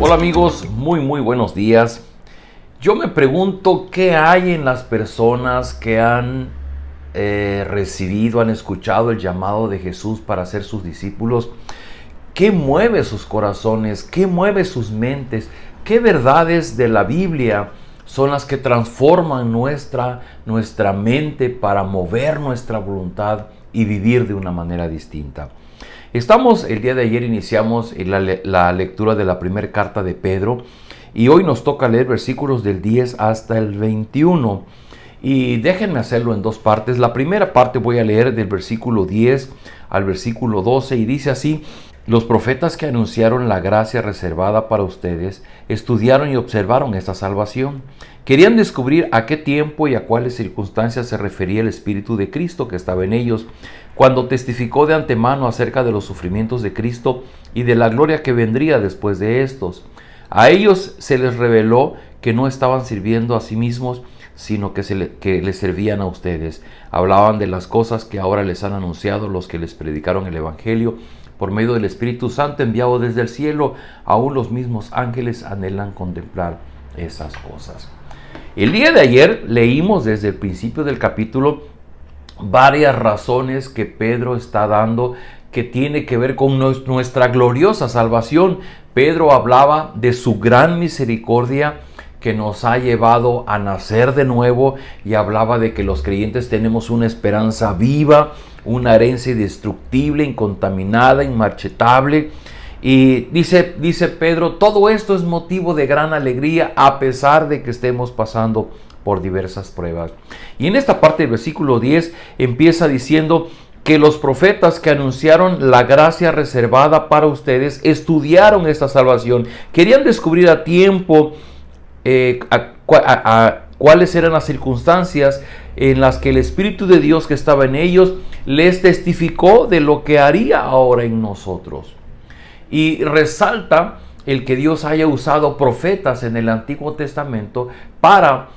Hola amigos, muy buenos días. Yo me pregunto qué hay en las personas que han recibido, han escuchado el llamado de Jesús para ser sus discípulos. ¿Qué mueve sus corazones? ¿Qué mueve sus mentes? ¿Qué verdades de la Biblia son las que transforman nuestra mente para mover nuestra voluntad y vivir de una manera distinta? El día de ayer iniciamos la lectura de la primera carta de Pedro y hoy nos toca leer versículos del 10 hasta el 21. Y déjenme hacerlo en dos partes. La primera parte voy a leer del versículo 10 al versículo 12 y dice así: los profetas que anunciaron la gracia reservada para ustedes estudiaron y observaron esta salvación. Querían descubrir a qué tiempo y a cuáles circunstancias se refería el Espíritu de Cristo que estaba en ellos, cuando testificó de antemano acerca de los sufrimientos de Cristo y de la gloria que vendría después de estos. A ellos se les reveló que no estaban sirviendo a sí mismos, sino que les servían a ustedes. Hablaban de las cosas que ahora les han anunciado los que les predicaron el Evangelio por medio del Espíritu Santo enviado desde el cielo. Aún los mismos ángeles anhelan contemplar esas cosas. El día de ayer leímos desde el principio del capítulo varias razones que Pedro está dando que tiene que ver con nuestra gloriosa salvación. Pedro hablaba de su gran misericordia que nos ha llevado a nacer de nuevo, y hablaba de que los creyentes tenemos una esperanza viva, una herencia indestructible, incontaminada, inmarchetable. Y dice Pedro, todo esto es motivo de gran alegría a pesar de que estemos pasando por diversas pruebas. Y en esta parte del versículo 10 empieza diciendo que los profetas que anunciaron la gracia reservada para ustedes estudiaron esta salvación, querían descubrir a tiempo cuáles eran las circunstancias en las que el Espíritu de Dios que estaba en ellos les testificó de lo que haría ahora en nosotros. Y resalta el que Dios haya usado profetas en el Antiguo Testamento para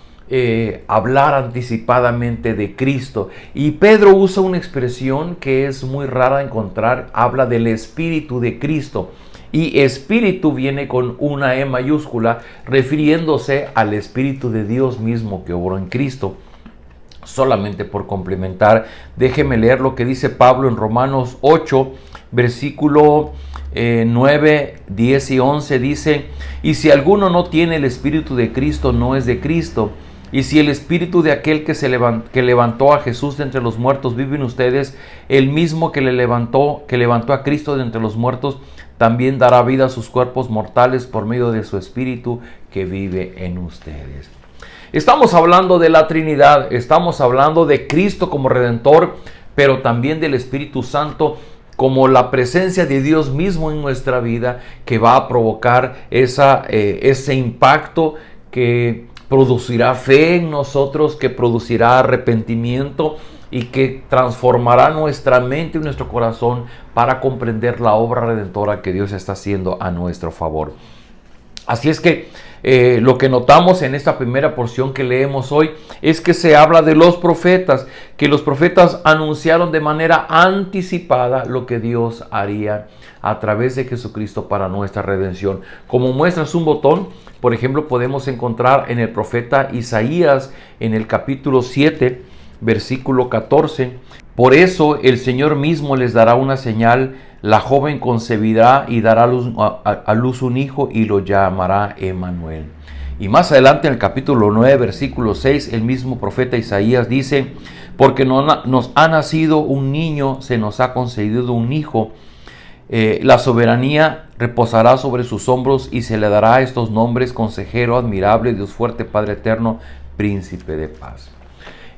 hablar anticipadamente de Cristo. Y Pedro usa una expresión que es muy rara de encontrar, habla del Espíritu de Cristo. Y espíritu viene con una E mayúscula, refiriéndose al Espíritu de Dios mismo que obró en Cristo. Solamente por complementar, déjeme leer lo que dice Pablo en Romanos 8, versículo 9, 10 y 11. Dice: y si alguno no tiene el Espíritu de Cristo, no es de Cristo. Y si el Espíritu de aquel que levantó a Jesús de entre los muertos vive en ustedes, el mismo que levantó a Cristo de entre los muertos, también dará vida a sus cuerpos mortales por medio de su Espíritu que vive en ustedes. Estamos hablando de la Trinidad, estamos hablando de Cristo como Redentor, pero también del Espíritu Santo como la presencia de Dios mismo en nuestra vida, que va a provocar ese impacto que producirá fe en nosotros, que producirá arrepentimiento y que transformará nuestra mente y nuestro corazón para comprender la obra redentora que Dios está haciendo a nuestro favor. Así es que lo que notamos en esta primera porción que leemos hoy es que se habla de los profetas, que los profetas anunciaron de manera anticipada lo que Dios haría a través de Jesucristo para nuestra redención. Como muestras un botón, por ejemplo, podemos encontrar en el profeta Isaías en el capítulo 7, versículo 14: por eso el Señor mismo les dará una señal, la joven concebirá y dará a luz un hijo y lo llamará Emmanuel. Y más adelante en el capítulo 9, versículo 6, el mismo profeta Isaías dice: porque nos ha nacido un niño, se nos ha concedido un hijo, la soberanía reposará sobre sus hombros y se le dará estos nombres: Consejero, Admirable, Dios fuerte, Padre eterno, Príncipe de paz.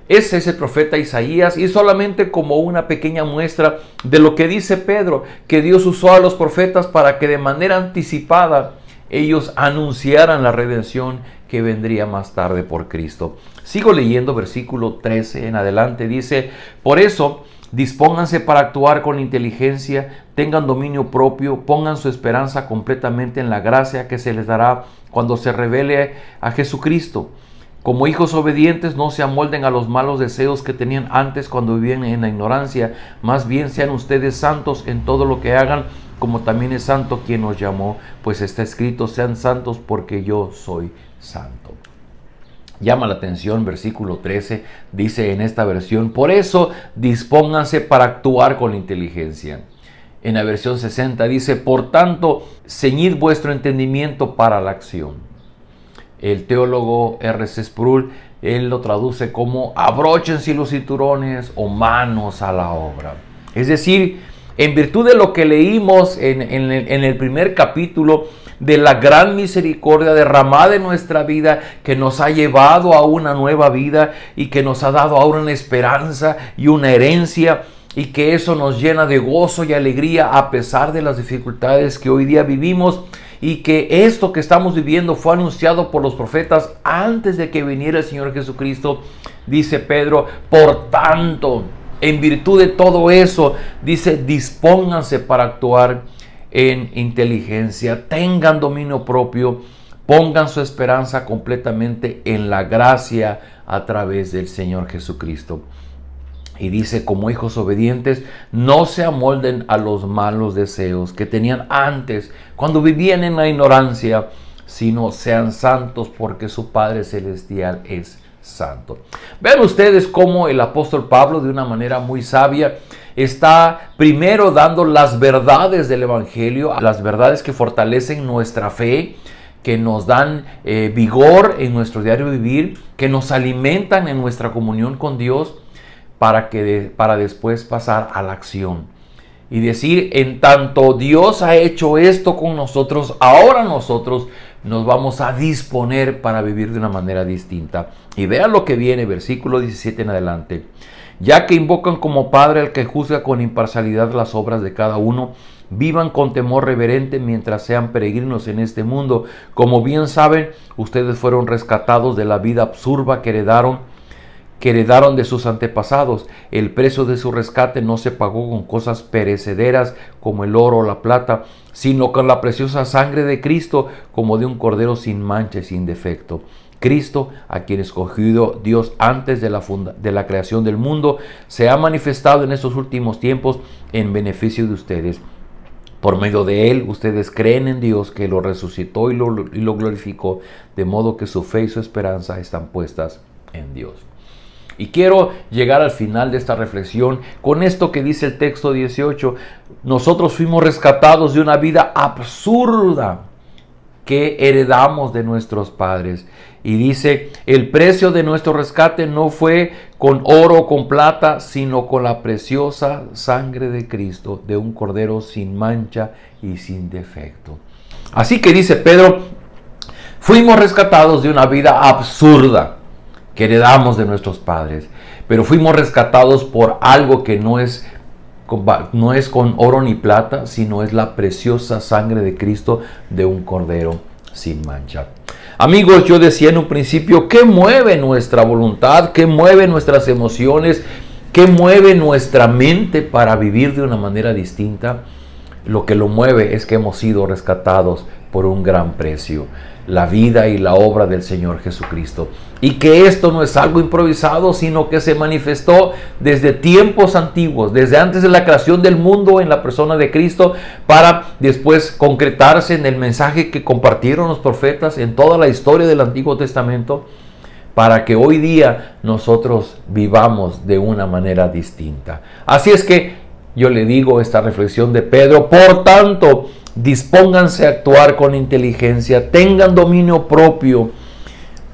Ese es el profeta Isaías, y solamente como una pequeña muestra de lo que dice Pedro, que Dios usó a los profetas para que de manera anticipada ellos anunciaran la redención que vendría más tarde por Cristo. Sigo leyendo versículo 13 en adelante, dice: por eso dispónganse para actuar con inteligencia, tengan dominio propio, pongan su esperanza completamente en la gracia que se les dará cuando se revele a Jesucristo. Como hijos obedientes, no se amolden a los malos deseos que tenían antes cuando vivían en la ignorancia. Más bien sean ustedes santos en todo lo que hagan, como también es santo quien nos llamó, pues está escrito, sean santos porque yo soy santo. Llama la atención, versículo 13, dice en esta versión, por eso dispónganse para actuar con inteligencia. En la versión 60 dice, por tanto, ceñid vuestro entendimiento para la acción. El teólogo R.C. Sproul, él lo traduce como abróchense los cinturones o manos a la obra. Es decir, en virtud de lo que leímos en el primer capítulo, de la gran misericordia derramada en nuestra vida, que nos ha llevado a una nueva vida y que nos ha dado ahora una esperanza y una herencia, y que eso nos llena de gozo y alegría a pesar de las dificultades que hoy día vivimos, y que esto que estamos viviendo fue anunciado por los profetas antes de que viniera el Señor Jesucristo. Dice Pedro, por tanto, en virtud de todo eso, dice, dispónganse para actuar en inteligencia, tengan dominio propio, pongan su esperanza completamente en la gracia a través del Señor Jesucristo. Y dice, como hijos obedientes, no se amolden a los malos deseos que tenían antes, cuando vivían en la ignorancia, sino sean santos porque su Padre Celestial es santo. Vean ustedes cómo el apóstol Pablo, de una manera muy sabia, está primero dando las verdades del Evangelio, las verdades que fortalecen nuestra fe, que nos dan vigor en nuestro diario vivir, que nos alimentan en nuestra comunión con Dios, para después pasar a la acción. Y decir, en tanto Dios ha hecho esto con nosotros, ahora nosotros nos vamos a disponer para vivir de una manera distinta. Y vean lo que viene, versículo 17 en adelante. Ya que invocan como Padre al que juzga con imparcialidad las obras de cada uno, vivan con temor reverente mientras sean peregrinos en este mundo. Como bien saben, ustedes fueron rescatados de la vida absurda que heredaron de sus antepasados. El precio de su rescate no se pagó con cosas perecederas como el oro o la plata, sino con la preciosa sangre de Cristo, como de un cordero sin mancha y sin defecto. Cristo, a quien escogió Dios antes de la creación del mundo, se ha manifestado en estos últimos tiempos en beneficio de ustedes. Por medio de Él, ustedes creen en Dios, que lo resucitó y lo glorificó, de modo que su fe y su esperanza están puestas en Dios. Y quiero llegar al final de esta reflexión con esto que dice el texto 18. Nosotros fuimos rescatados de una vida absurda que heredamos de nuestros padres. Y dice, el precio de nuestro rescate no fue con oro o con plata, sino con la preciosa sangre de Cristo, de un cordero sin mancha y sin defecto. Así que dice Pedro, fuimos rescatados de una vida absurda que heredamos de nuestros padres, pero fuimos rescatados por algo que no es con oro ni plata, sino es la preciosa sangre de Cristo, de un cordero sin mancha. Amigos, yo decía en un principio, ¿qué mueve nuestra voluntad? ¿Qué mueve nuestras emociones? ¿Qué mueve nuestra mente para vivir de una manera distinta? Lo que lo mueve es que hemos sido rescatados por un gran precio, la vida y la obra del Señor Jesucristo. Y que esto no es algo improvisado, sino que se manifestó desde tiempos antiguos, desde antes de la creación del mundo en la persona de Cristo, para después concretarse en el mensaje que compartieron los profetas en toda la historia del Antiguo Testamento, para que hoy día nosotros vivamos de una manera distinta. Así es que yo le digo esta reflexión de Pedro, por tanto, dispónganse a actuar con inteligencia, tengan dominio propio,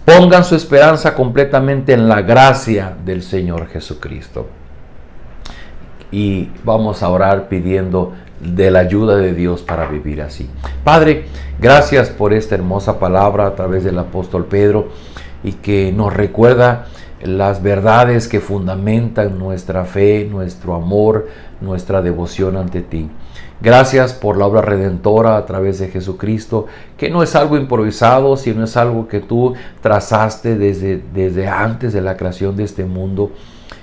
pongan su esperanza completamente en la gracia del Señor Jesucristo. Y vamos a orar pidiendo de la ayuda de Dios para vivir así. Padre, gracias por esta hermosa palabra a través del apóstol Pedro, y que nos recuerda las verdades que fundamentan nuestra fe, nuestro amor, nuestra devoción ante ti. Gracias por la obra redentora a través de Jesucristo, que no es algo improvisado, sino es algo que tú trazaste desde antes de la creación de este mundo,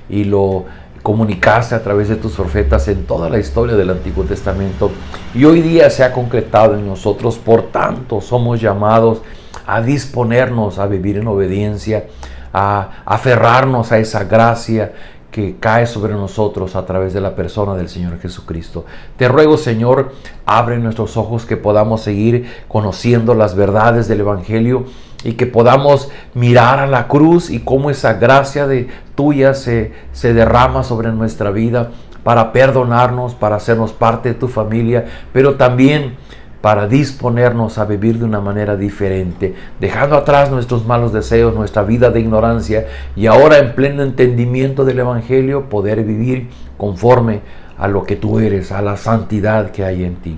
y lo comunicaste a través de tus profetas en toda la historia del Antiguo Testamento, y hoy día se ha concretado en nosotros. Por tanto, somos llamados a disponernos a vivir en obediencia, a aferrarnos a esa gracia que cae sobre nosotros a través de la persona del Señor Jesucristo. Te ruego, Señor, abre nuestros ojos, que podamos seguir conociendo las verdades del Evangelio y que podamos mirar a la cruz y cómo esa gracia tuya se derrama sobre nuestra vida para perdonarnos, para hacernos parte de tu familia, pero también para disponernos a vivir de una manera diferente, dejando atrás nuestros malos deseos, nuestra vida de ignorancia, y ahora en pleno entendimiento del Evangelio poder vivir conforme a lo que tú eres, a la santidad que hay en ti.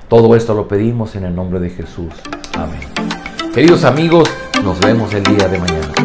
Todo esto lo pedimos en el nombre de Jesús. Amén. Queridos amigos, nos vemos el día de mañana.